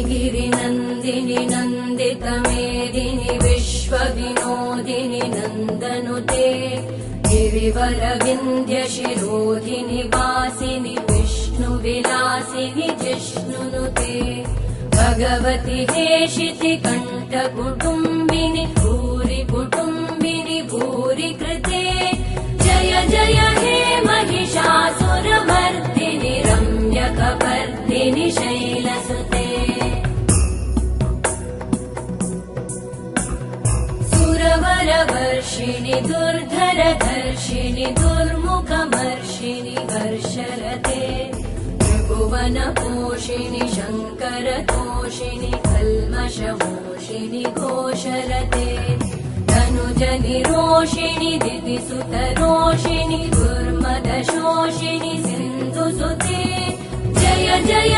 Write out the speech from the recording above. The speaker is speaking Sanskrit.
गिरिनन्दिनि नन्दितमेदिनि विश्वविनोदिनि नन्दनुते गिरिवरविन्ध्यशिरोधिनि वासिनि विष्णुविलासिनि जिष्णुनुते भगवति हेशिति कण्ठकुटुम्बिनि भूरि कुटुम्बिनि भूरि कृते जय जय हे महिषासुरमर्दिनि रम्यकपर्दिनि शैलसुते सुरवरवर्षिणि दुर्धरधर्षिणि दुर्मुखमर्षिणि हर्षरते त्रिभुवनपोषिणि शङ्करतोषिणि कल्मषमोषिणि घोषरते तनुजनिरोषिणि दितिसुतरोषिणि दुर्मदशोषिणि सिन्धुसुते जय जय